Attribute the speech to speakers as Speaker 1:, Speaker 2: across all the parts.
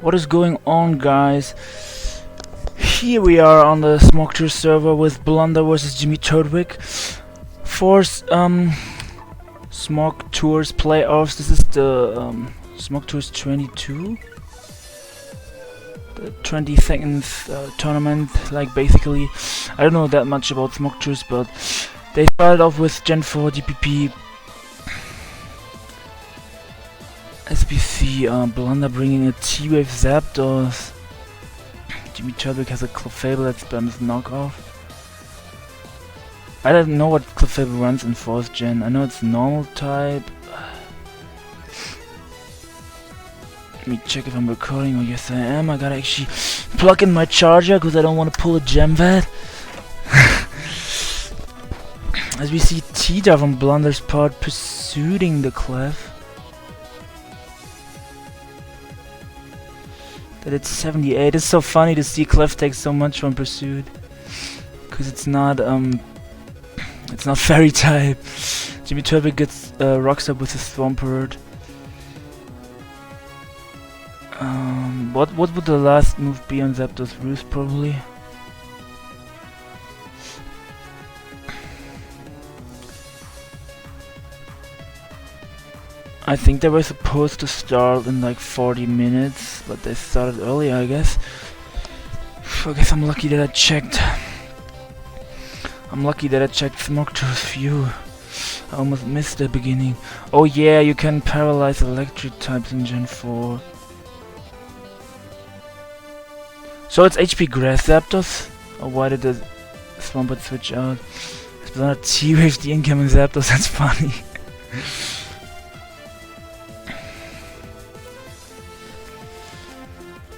Speaker 1: What is going on, guys? Here we are on the Smog Tours server with blunderr versus Jimmy Turtwig for Smog Tours playoffs. This is the Smog Tours 22, the 22nd tournament. Like, basically, I don't know that much about Smog Tours, but they started off with Gen 4 DPP. SBC, blunderr bringing a T-Wave Zapdos. Jimmy Turtwig has a Clefable that spams knockoff. I don't know what Clefable runs in 4th gen. I know it's normal type. Let me check if I'm recording. Oh yes I am. I gotta actually plug in my charger because I don't want to pull a gem vat. As we see Tita from blunderr's part pursuing the Clef. That it's 78. It's so funny to see Clef take so much from pursuit, because it's not fairy type. Jimmy Turtwig gets rocks up with his Swampert. What would the last move be on Zapdos? Roost, probably. I think they were supposed to start in like 40 minutes, but they started early, I guess. I guess I'm lucky that I checked. Smog Tours view. I almost missed the beginning. Oh yeah, you can paralyze electric types in Gen 4. So it's HP Grass Zapdos? Or why did the Swampert switch out? It's not T-Wave the incoming Zapdos, that's funny.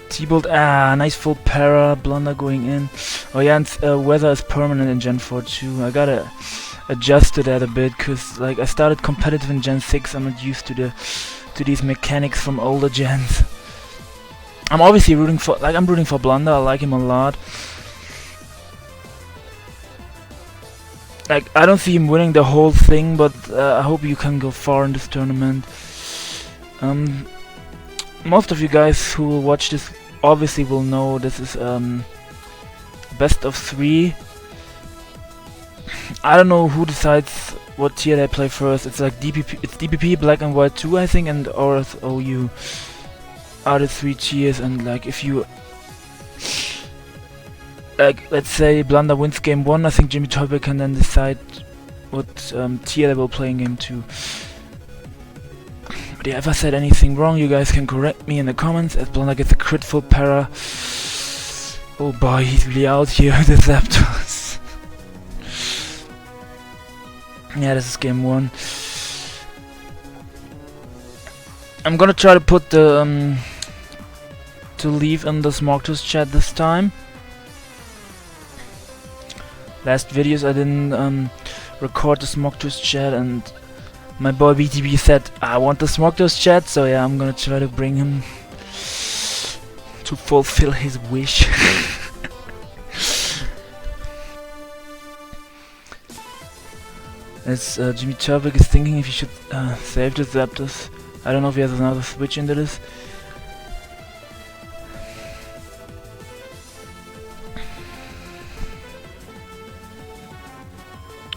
Speaker 1: T-Bolt, nice full para, blunderr going in. Oh yeah, and weather is permanent in Gen 4 too. I gotta adjust to that a bit, cause like I started competitive in Gen 6. I'm not used to these mechanics from older gens. I'm obviously rooting for blunderr. I like him a lot. Like, I don't see him winning the whole thing, but I hope you can go far in this tournament. Most of you guys who will watch this obviously will know this is best of 3. I don't know who decides what tier they play first. It's like DPP, it's DPP, Black and White 2, I think, and Aurath OU are the 3 tiers. And like, if you like, let's say blunderr wins game 1, I think Jimmy Turtwig can then decide what tier they will play in game 2. But yeah, if I said anything wrong, you guys can correct me in the comments, as blunderr gets a crit full para. Oh boy, he's really out here with the Zapdos. Yeah, this is game 1. I'm gonna try to put the to leave in the Smog Tours chat this time. Last videos I didn't record the Smog Tours chat, and my boy BTB said I want the Smog Tours chat, so yeah, I'm gonna try to bring him to fulfill his wish. As Jimmy Turtwig is thinking if he should save the Zapdos. I don't know if he has another switch into this.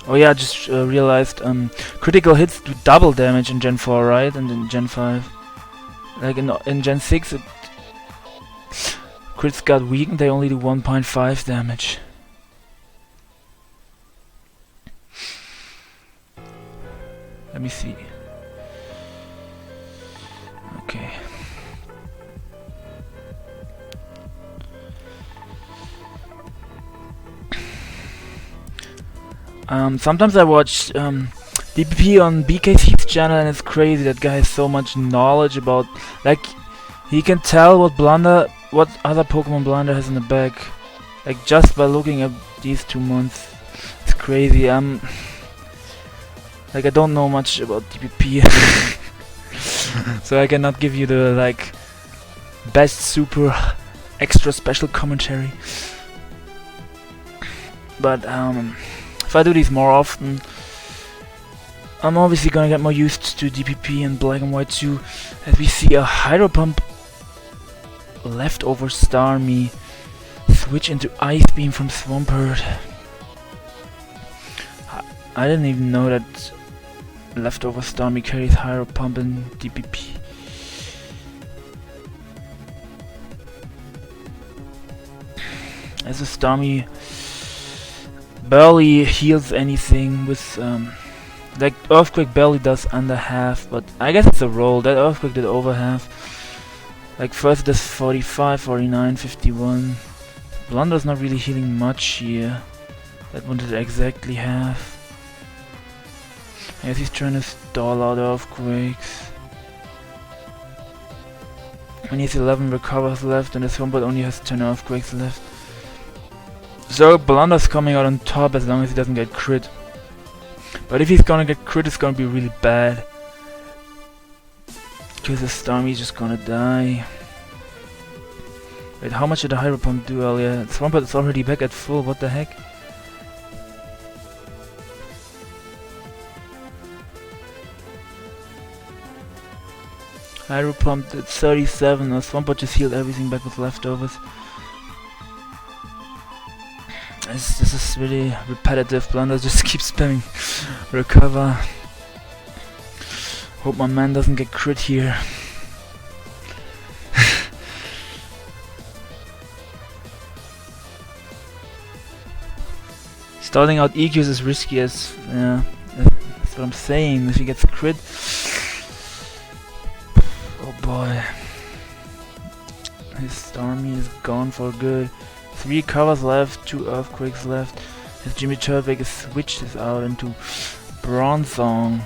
Speaker 1: Oh yeah, I just realized critical hits do double damage in Gen 4, right? And in Gen 5. Like in Gen 6, crits got weakened, they only do 1.5 damage. Let me see. Okay. Sometimes I watch DPP on BKC's channel, and it's crazy. That guy has so much knowledge about, like, he can tell what other Pokemon blunderr has in the back, like, just by looking at these 2 months. It's crazy. Like, I don't know much about DPP, so I cannot give you the like best super extra special commentary. But if I do these more often, I'm obviously gonna get more used to DPP and Black and White 2, as we see a Hydro Pump leftover Starmie. Switch into Ice Beam from Swampert. I didn't even know that leftover Starmie carries Hydro Pump and DPP. As a Starmie barely heals anything with like Earthquake barely does under half, but I guess it's a roll. That Earthquake did over half. Like first it does 45, 49, 51. Blunder's not really healing much here. That one did exactly half. I guess he's trying to stall out Earthquakes. When he has 11 recovers left and his Swampert only has 10 Earthquakes left. So Blunder's coming out on top as long as he doesn't get crit. But if he's gonna get crit, it's gonna be really bad. Because the Starmie's just gonna die. Wait, how much did the Hydro Pump do earlier? Swampert is already back at full, what the heck? Hydro Pump did 37, Swampert just healed everything back with leftovers. This is really repetitive. Blunder just keeps spamming recover. Hope my man doesn't get crit here. Starting out EQs is risky as yeah, that's what I'm saying. If he gets crit, oh boy, his Starmie is gone for good. 3 covers left, 2 Earthquakes left. His Jimmy Turtwig is switched this out into Bronzong.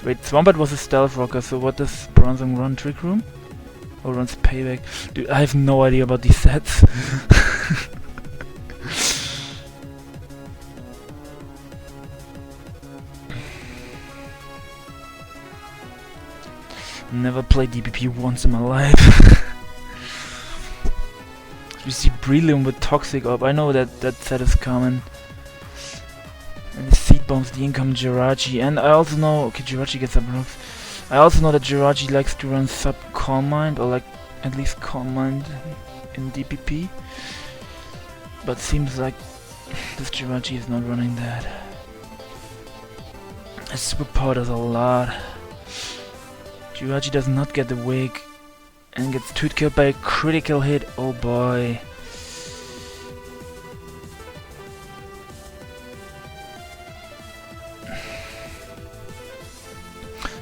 Speaker 1: Wait, Swampert was a Stealth Rocker, so what does Bronzong run? Trick Room? Or runs Payback? Dude, I have no idea about these sets. Never played DPP once in my life. You see Breloom with Toxic Orb. I know that that set is common. And the Seed Bombs the incoming Jirachi. And I also know... Okay, Jirachi gets up rocks. I also know that Jirachi likes to run sub Calm Mind, or like at least Calm Mind in DPP. But seems like this Jirachi is not running that. His superpower does a lot. Jirachi does not get the wig. And gets toot killed by a critical hit. Oh boy.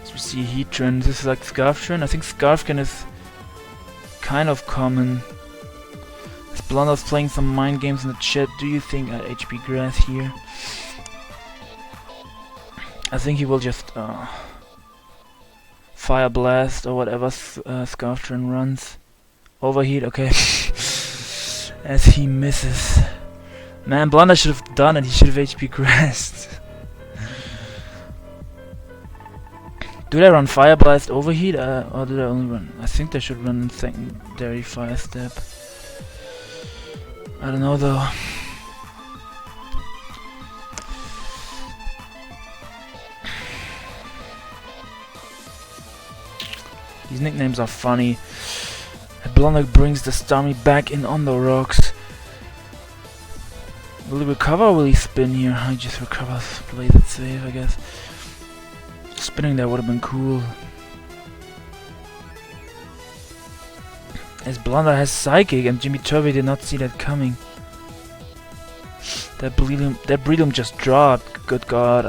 Speaker 1: So we see Heatran. This is like Scarftran. I think Scarfcan is kind of common. As Blunder's playing some mind games in the chat. Do you think HP Grass here? I think he will just Fire Blast or whatever Scarftran runs. Overheat, okay. As he misses. Man, Blunder should have done it. He should have HP Grassed. Do they run Fire Blast Overheat or do they only run? I think they should run secondary Fire Step. I don't know though. These nicknames are funny. Blunder brings the Starmie back in on the rocks. Will he recover or will he spin here? He just recovers. Plays it safe, I guess. Spinning there would have been cool. As Blunder has Psychic and Jimmy Turvey did not see that coming. That Breloom just dropped. Good god.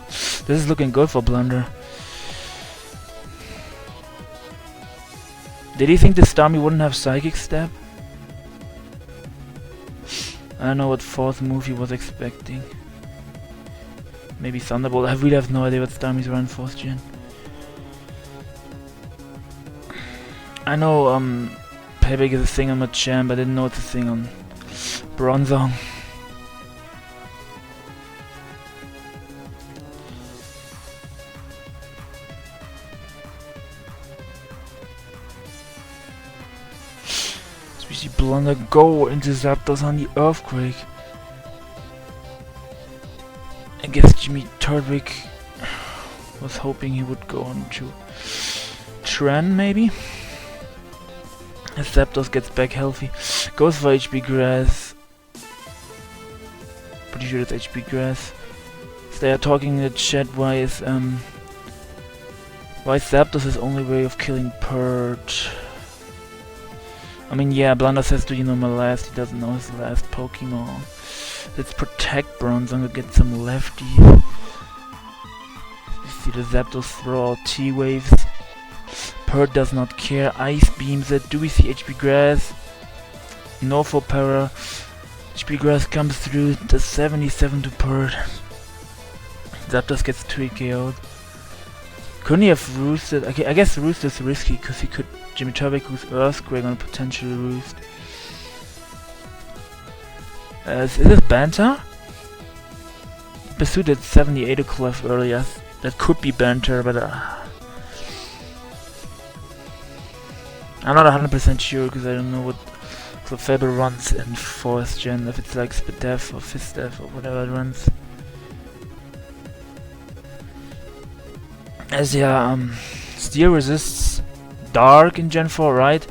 Speaker 1: This is looking good for Blunder. Did he think the Starmie wouldn't have Psychic Step? I don't know what 4th move he was expecting. Maybe Thunderbolt. I really have no idea what Starmies run 4th gen. I know Payback is a thing on Machamp, but I didn't know it's a thing on Bronzong. We see Blunder go into Zapdos on the Earthquake. I guess Jimmy Turtwig was hoping he would go on to Tran maybe? As Zapdos gets back healthy. Goes for HP Grass. Pretty sure it's HP Grass. So they are talking in the chat why Zapdos is only way of killing Purge. I mean, yeah, Blunderr says, do you know my last? He doesn't know his last Pokemon. Let's protect Bronzong to get some lefty. You see the Zapdos throw out T-Waves. Purge does not care. Ice beams it. Do we see HP Grass? No for Para. HP Grass comes through. The 77 to Purge. Zapdos gets 3 KO'd. Couldn't he have roosted? Okay, I guess roost is risky because he could Jimmy Turtwig who's Earthquake on a potential roost. Is this Banter? Pursued at 78 a clef earlier. That could be Banter, but I'm not 100% sure because I don't know what Clefable runs in 4th gen, if it's like Spidef or Fistef or whatever it runs. As yeah, Steel resists Dark in Gen 4, right?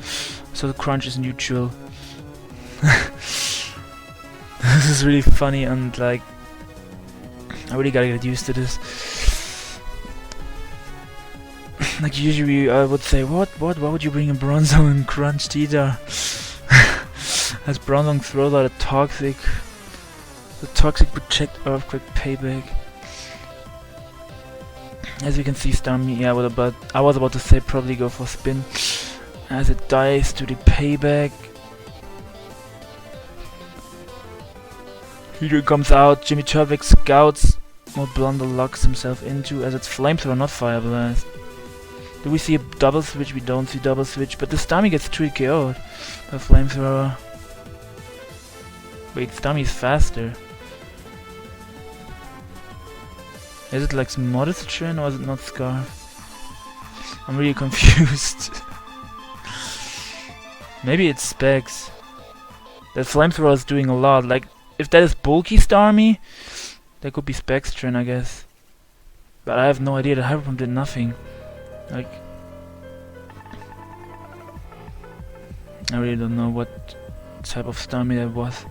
Speaker 1: So the Crunch is neutral. This is really funny and like I really gotta get used to this. Like usually I would say, why would you bring a Bronzong and Crunch Tita? As Bronzong throws out a Toxic. The Toxic protect Earthquake payback. As you can see, Starmie, yeah, I was about to say probably go for Spin. As it dies to the payback. Hydro comes out, Jimmy Turtwig scouts what Blunderr locks himself into as it's Flamethrower, not Fire Blast. Do we see a double switch? We don't see double switch, but the Starmie gets 3 KO'd by Flamethrower. Wait, Starmie is faster. Is it like some modest trend or is it not Scarf? I'm really confused. Maybe it's Specs. That Flamethrower is doing a lot. Like, if that is bulky Starmie, that could be Specs trend, I guess. But I have no idea. The Hyper Pump did nothing. Like, I really don't know what type of Starmie that was.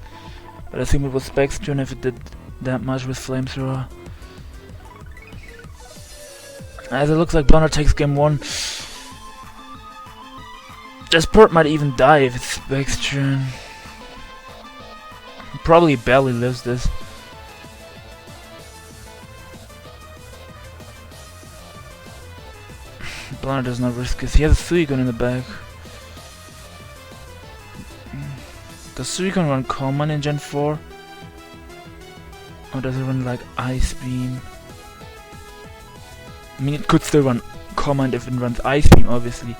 Speaker 1: But I think it was Specs trend if it did that much with Flamethrower. As it looks like Blunderr takes game 1. This Purt might even die if it's Specs turn. Probably barely lives this. Blunderr does not risk this. He has a Suicune in the back. Does Suicune run Common in Gen 4? Or does it run like Ice Beam? I mean, it could still run Command if it runs Ice Beam, obviously.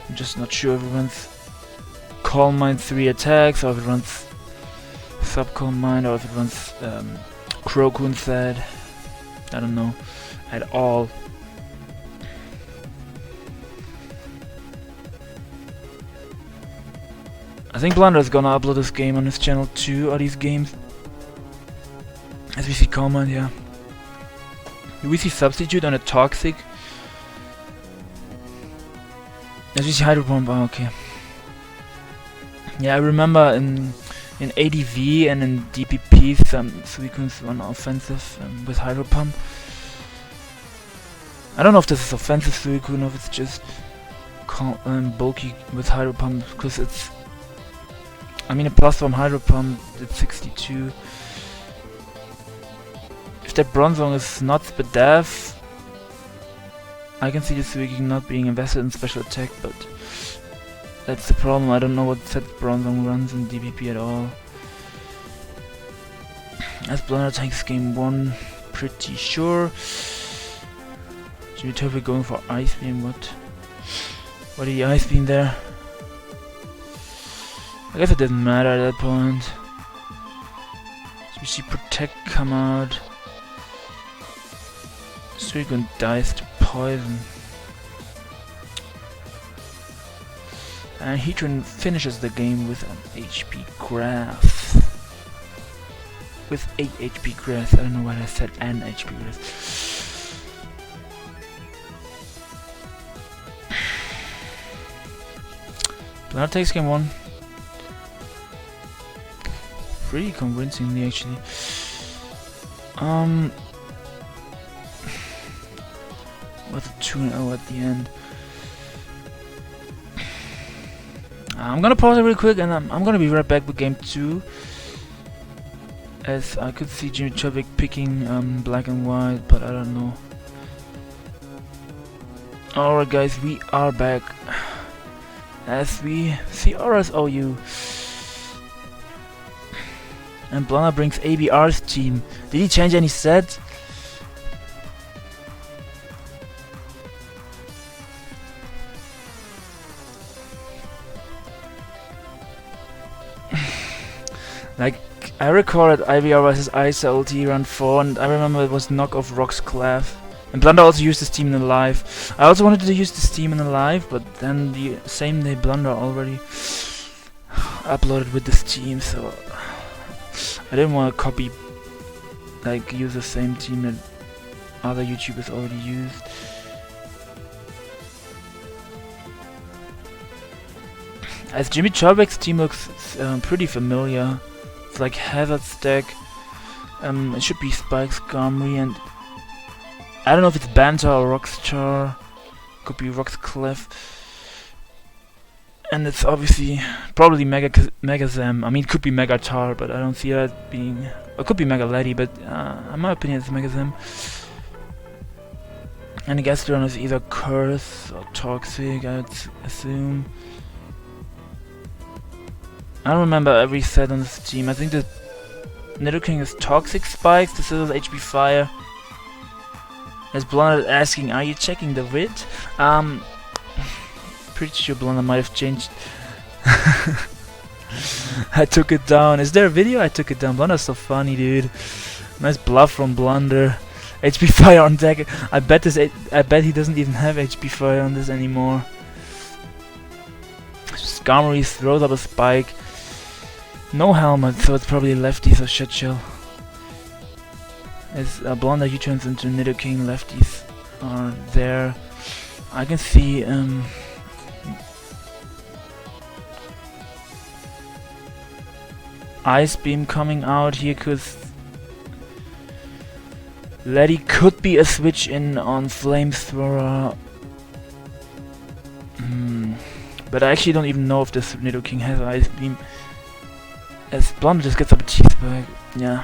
Speaker 1: I'm just not sure if it runs Calm Mind 3 attacks, or if it runs Sub Calm Mind, or if it runs Crocoon Sad. I don't know at all. I think Blunderr is gonna upload this game on his channel too, or these games. As we see Calm Mind, yeah. Do we see Substitute on a Toxic? As we see Hydro Pump, oh, okay. Yeah, I remember in ADV and in DPP some Suicunes run offensive with Hydro Pump. I don't know if this is offensive Suicune or if it's just bulky with Hydro Pump, because it's... I mean, a plus from Hydro Pump, it's 62. If that Bronzong is not Spidef, I can see the Suicune not being invested in special attack, but that's the problem. I don't know what set Bronzong runs in DPP at all. As Blunderr takes game 1, pretty sure. Jimmy Turtwig going for Ice Beam, what did he Ice Beam there? I guess it didn't matter at that point. So we see Protect come out. Suicune dies to Poison. And Heatran finishes the game with an HP Grass. With 8 HP Grass. I don't know why I said an HP Grass. Blunderr takes game 1. Pretty convincingly, actually. With a 2-0 at the end. I'm gonna pause it real quick, and I'm gonna be right back with game 2. As I could see Jimmy Turtwig picking black and white, but I don't know. Alright guys, we are back. As we see RSOU. And blunderr brings ABR's team. Did he change any sets? Like, I recorded IBR vs ISLT run 4, and I remember it was knockoff Rock's Clef. And blunderr also used this team in the live. I also wanted to use this team in the live, but then the same day blunderr already uploaded with this team, so I didn't want to copy, like, use the same team that other YouTubers already used. As Jimmy Turtwig's team looks pretty familiar. It's like Hazard Stack. It should be Spikes, Garmry, and I don't know if it's Banter or Rockstar. Could be Rock's Clef. And it's obviously probably Megazam. I mean, it could be Megatar, but I don't see that being. It could be Megalady, but in my opinion, it's Megazam. And the guest run is either Curse or Toxic, I would assume. I don't remember every set on this team. I think the Nidoking is Toxic Spikes, the Scissors HP Fire. As blunderr asking, are you checking the vid? Pretty sure blunderr might have changed. I took it down. Is there a video? I took it down. Blunder's so funny, dude. Nice bluff from blunderr. HP Fire on deck. I bet he doesn't even have HP Fire on this anymore. Garmry throws up a spike. No helmet, so it's probably lefties or shit shell. As blunderr U-turns into Nidoking, lefties are there. I can see Ice Beam coming out here, cause Letty could be a switch in on Flamethrower. But I actually don't even know if this Nidoking has Ice Beam. As blunderr just gets up a T-Spike. Yeah.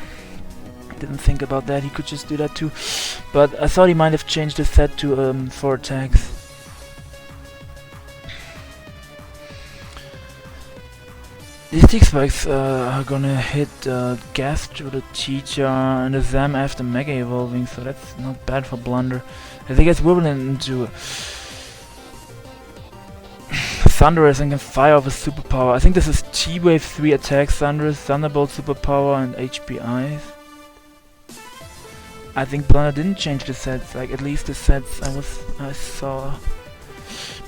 Speaker 1: Didn't think about that, he could just do that too. But I thought he might have changed the set to 4 attacks. These T-Spikes are gonna hit Gastro, the Teacher, and the Zam after Mega Evolving, so that's not bad for blunderr. As he gets Wirbling into Thunderous and can fire off a superpower. I think this is T-Wave 3 attacks, Thunderous, Thunderbolt superpower, and HP Ice. I think blunderr didn't change the sets, like at least the sets I saw.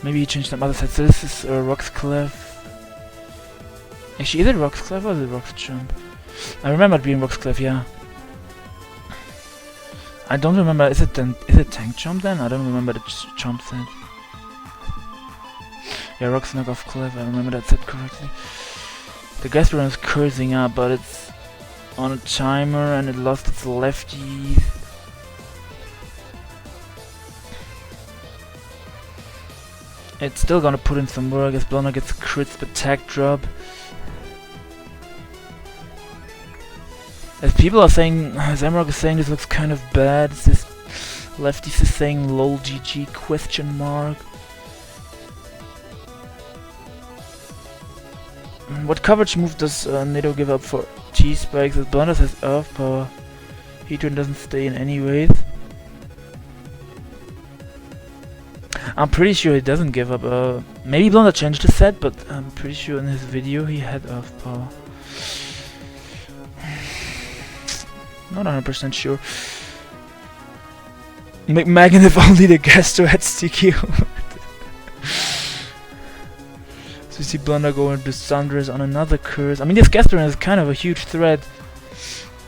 Speaker 1: Maybe he changed some other sets. So this is Rock's Clef. Actually, is it Rock's Clef or is it Rock's Jump? I remember it being Rock's Clef, yeah. I don't remember. Is it Tank Jump then? I don't remember the jump set. Yeah, Rock's knockoff Clef. I remember that set correctly. The guest run is cursing up, but it's on a timer and it lost its lefty. It's still gonna put in some work as blunderr gets crits attack drop. As people are saying, Zamrock is saying this looks kind of bad. This lefties is saying lol GG question mark. What coverage move does Nido give up for T-Spikes? As blunderr has Earth Power. Heatran doesn't stay in anyways. I'm pretty sure he doesn't give up. Maybe blunderr changed the set, but I'm pretty sure in his video he had Earth Power. Not 100% sure. Megan if only the Gasto had sticky. So you see blunderr go into Thunderous on another curse. I mean, this Gastron is kind of a huge threat.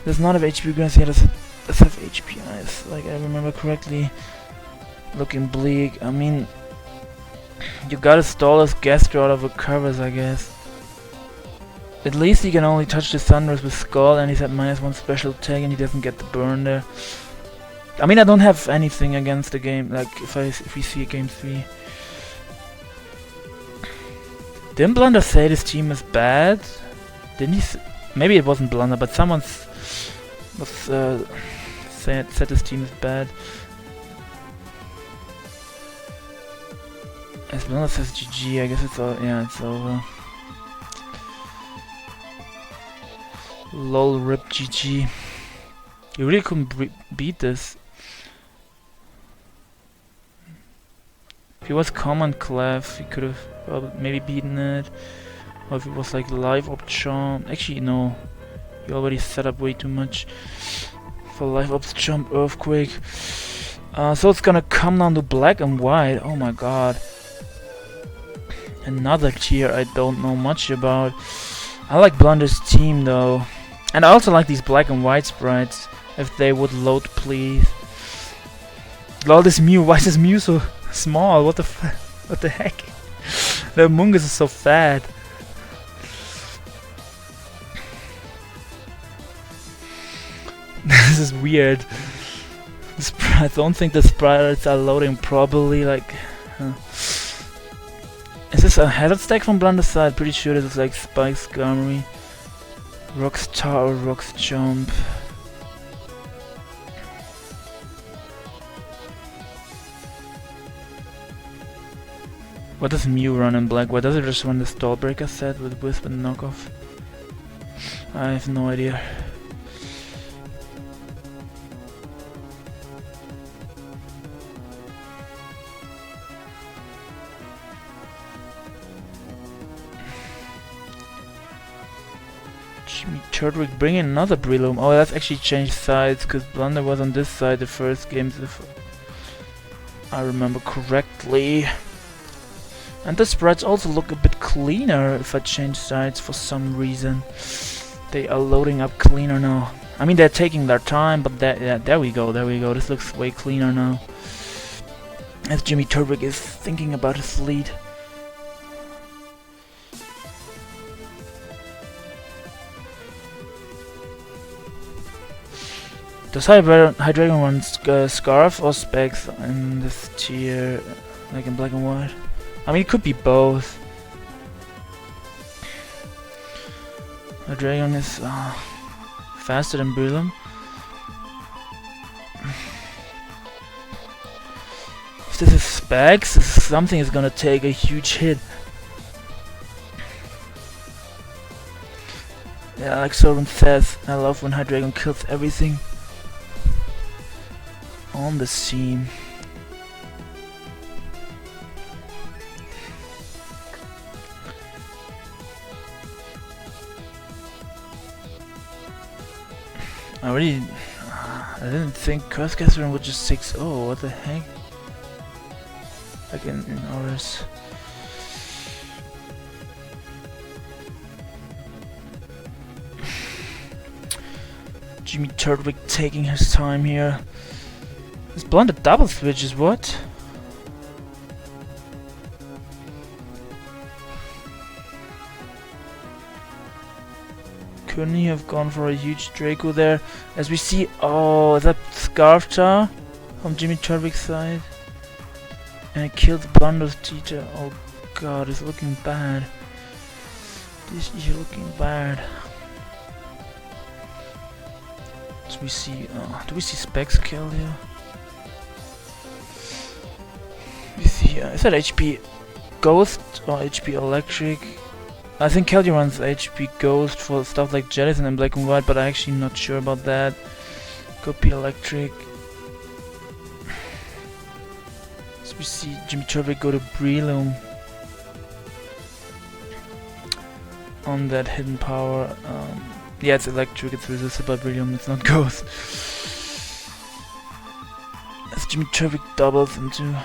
Speaker 1: Does not have HP Grass, yeah, does have HP Ice, like I remember correctly. Looking bleak. I mean, You gotta stall his Gastro out of recovers, I guess. At least he can only touch the Thunders with Skull, and he's at -1 special attack, and he doesn't get the burn there. I mean, I don't have anything against the game, like if we see a game 3. Didn't Blunderr say this team is bad? Didn't he? Maybe it wasn't Blunderr, but someone said this team is bad. As Blunderr says GG, I guess it's all, yeah, it's over. Lol, rip GG. You really couldn't beat this. If he was Command Clef, he could have maybe beaten it. Or if it was like Life Op Charm. Actually, no. You already set up way too much for Life Op Charm Earthquake. So it's gonna come down to black and white. Oh my god. Another tier I don't know much about. I like Blunder's team though. And I also like these black and white sprites. If they would load, please. Lol, this Mew. Why is this Mew so small? What the heck? The Mungus is so fat. This is weird. I don't think the sprites are loading properly. Like, is this a hazard stack from Blunder's side? Pretty sure this is like Spike's Armory, Rock's Tower, Rock's Jump. What does Mew run in black? Why does it just run the Stallbreaker set with Wisp and Knockoff? I have no idea. Jimmy Turtwig bring in another Breloom. Oh, that's actually changed sides because Blunderr was on this side the first games, if I remember correctly. And the sprites also look a bit cleaner if I change sides for some reason. They are loading up cleaner now. I mean, they're taking their time, but yeah, there we go, there we go. This looks way cleaner now. As Jimmy Turtwig is thinking about his lead. Does Hydreigon run Scarf or Specs in this tier, like in black and white? I mean, it could be both. Hydreigon is faster than Breloom. If this is Specs, something is gonna take a huge hit. Yeah, like Soren says, I love when Hydreigon kills everything on the scene. I didn't think Cursecaster would just 6-0, what the heck? Like in ours. Jimmy Turtwig taking his time here. This Blunderr double switches, what? Couldn't he have gone for a huge Draco there? As we see, oh, is that Scarf Jar from Jimmy Turtwig's side? And it kills Blunder's teacher. Oh god, it's looking bad. This is looking bad. Do we see Specs kill here? We see, is that HP Ghost or HP Electric? I think Keldeo runs HP Ghost for stuff like Jellicent and black and white, but I'm actually not sure about that. Could be Electric. So we see Jimmy Turtwig go to Breloom on that hidden power. Yeah, it's Electric, it's resisted by Breloom, it's not Ghost. As Jimmy Turtwig doubles into...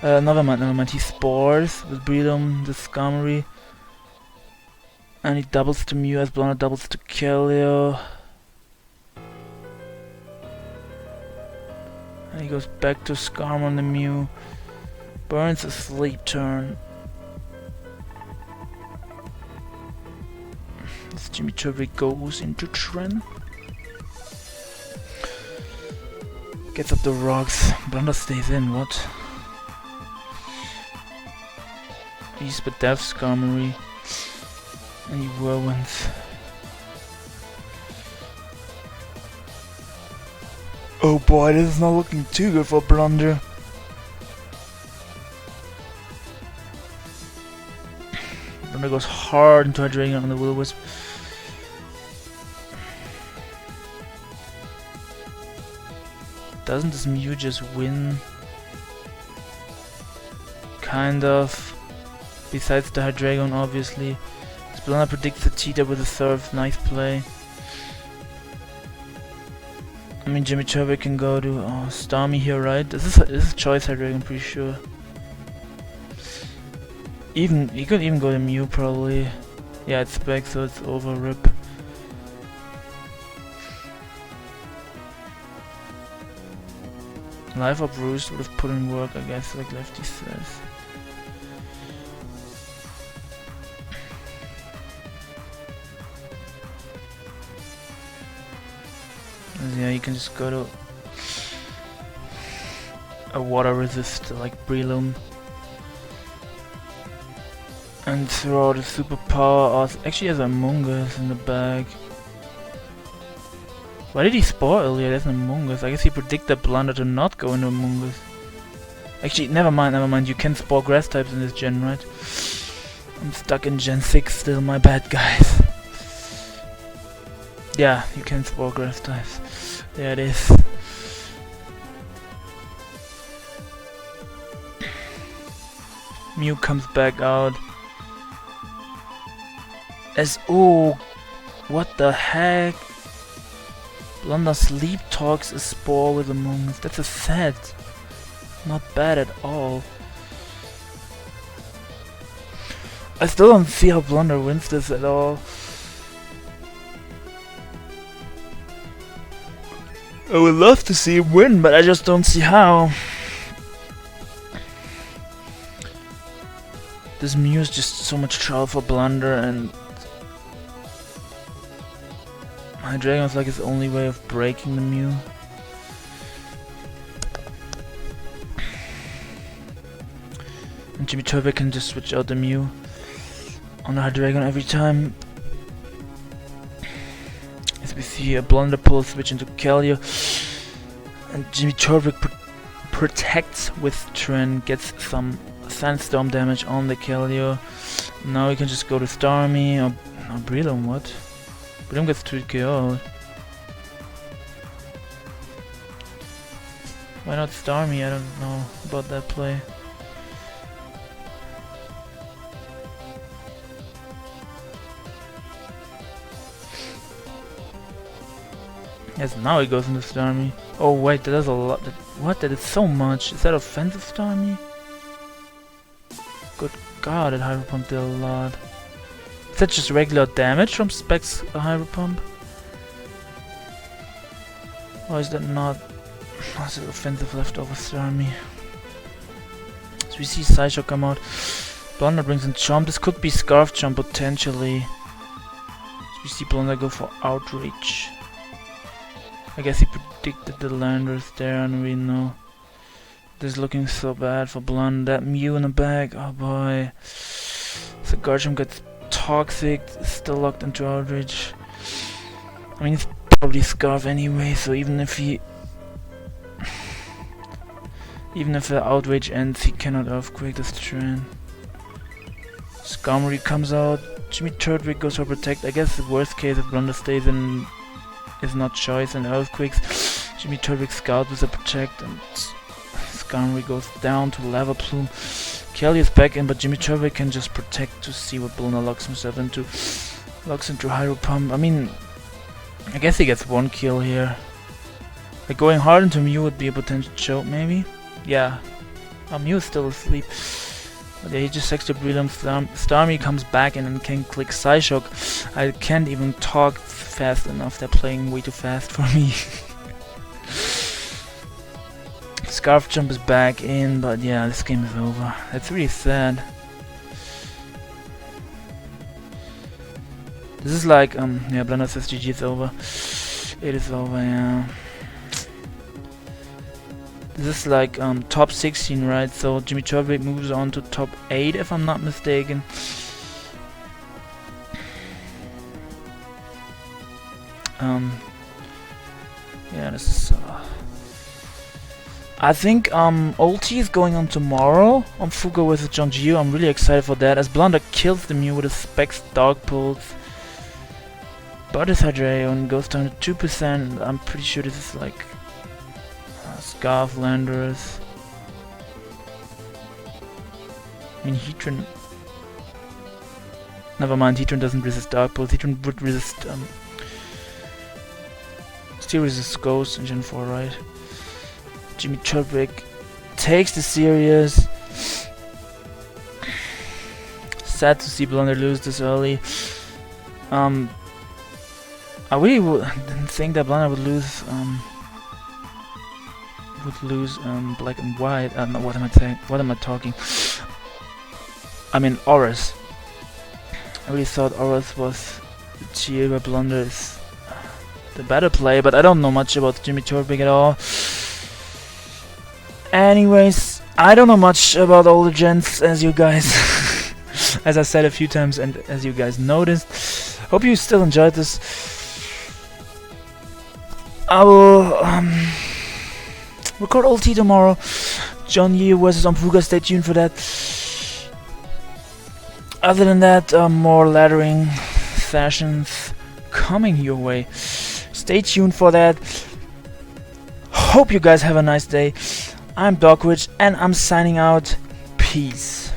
Speaker 1: never mind, he spores with Breloom, the Skarmory. And he doubles to Mew as Blunderr doubles to Keldeo. And he goes back to Skarm on the Mew. Burns a sleep turn. As Jimmy Turtwig goes into Tren. Gets up the rocks. Blunderr stays in, what? He's but Death Skarmory. Any whirlwinds. Oh boy, this is not looking too good for Blunderr. Blunderr goes hard into Hydreigon on the Will-O-Wisp. Doesn't this Mew just win? Kind of. Besides the Hydreigon, obviously. Blunderr predicts the cheetah with a Surf. Nice play. I mean, Jimmy Turtwig can go to Starmie here, right? This is choice Hydreigon, I'm pretty sure. He could even go to Mew, probably. Yeah, it's back, so it's over. Rip. Life Up Roost would have put in work, I guess, like Lefty says. Yeah, you can just go to a water resist like Breloom and throw out a superpower. Or actually has a Mungus in the bag. Why did he Spore earlier? There's an Mungus. I guess he predicted Blunderr to not go into Mungus. Actually, never mind. You can Spore grass types in this gen, right? I'm stuck in Gen 6 still, my bad, guys. Yeah, you can Spore grass types. There it is. Mew comes back out. Oh, what the heck? Blunderr Sleep Talks a Spore with Among Us. That's a set. Not bad at all. I still don't see how Blunderr wins this at all. I would love to see him win, but I just don't see how. This Mew is just so much trouble for Blunderr, and Hydreigon is like his only way of breaking the Mew. And Jimmy Turtwig can just switch out the Mew on the Hydreigon every time. As we see a Blunderr pull switch into Keldeo, and Jimmy Turtwig protects with Tren, gets some Sandstorm damage on the Keldeo. Now we can just go to Starmie or Breloom. What? Breloom gets 2 KO'd. Why not Starmie? I don't know about that play. Yes, now he goes into Starmie. Oh wait, that is a lot. What? That is so much. Is that offensive Starmie? Good god, that Hyper Pump did a lot. Is that just regular damage from Specs Hyper Pump? Or is that not? Oh, is it offensive leftover Starmie? So we see Psyshock come out. Blunderr brings in Chomp. This could be Scarf Chomp potentially. So we see Blunderr go for Outreach. I guess he predicted the Landers there, I don't really know. This is looking so bad for Blunderr. That Mew in the bag, oh boy. So Garchomp gets Toxic, still locked into Outreach. I mean, it's probably Scarf anyway, so even if the Outrage ends, he cannot Earthquake this Tren. Skarmory comes out. Jimmy Turtwig goes for Protect. I guess the worst case if Blunderr stays in is not choice and Earthquakes. Jimmy Turtwig Scout with a Protect, and Skarmory goes down to Lava Plume. Kelly is back in, but Jimmy Turtwig can just Protect to see what Blunderr locks himself into. Locks into Hyper Pump. I mean, I guess he gets 1 kill here. Like going hard into Mew would be a potential choke, maybe? Yeah. Mew is still asleep. But yeah, he just sacks the Breloom. Starmie comes back and then can click Psyshock. I can't even talk fast enough. They're playing way too fast for me. Scarf Jump is back in, but yeah, this game is over. That's really sad. This is like, yeah, blunderr says GG, it's over. It is over, yeah. This is like top 16, right? So Jimmy Turtwig moves on to top 8, if I'm not mistaken. Yeah, this is. I think Ulti is going on tomorrow on Fuga with John Gio. I'm really excited for that. As blunderr kills the Mew with his Specs Dog Pulse. But his Hydreigon goes down to 2%. I'm pretty sure this is like Scarf Landers. I mean, Heatran. Never mind, Heatran doesn't resist Dark Pulse. Heatran would resist. Still resists Ghost in Gen 4, right? Jimmy Turtwig takes the series. Sad to see blunderr lose this early. I really didn't think that blunderr would lose. Black and white. No, what am I saying? What am I talking? I mean, Auras. I really thought Auras was the tier where blunderr is the better play, but I don't know much about Jimmy Turtwig at all. Anyways, I don't know much about all the gens, as you guys, as I said a few times, and as you guys noticed. Hope you still enjoyed this. I will record Ulti tomorrow. John Yee versus Amfuga, stay tuned for that. Other than that, more laddering sessions coming your way. Stay tuned for that. Hope you guys have a nice day. I'm Dokkerich and I'm signing out. Peace.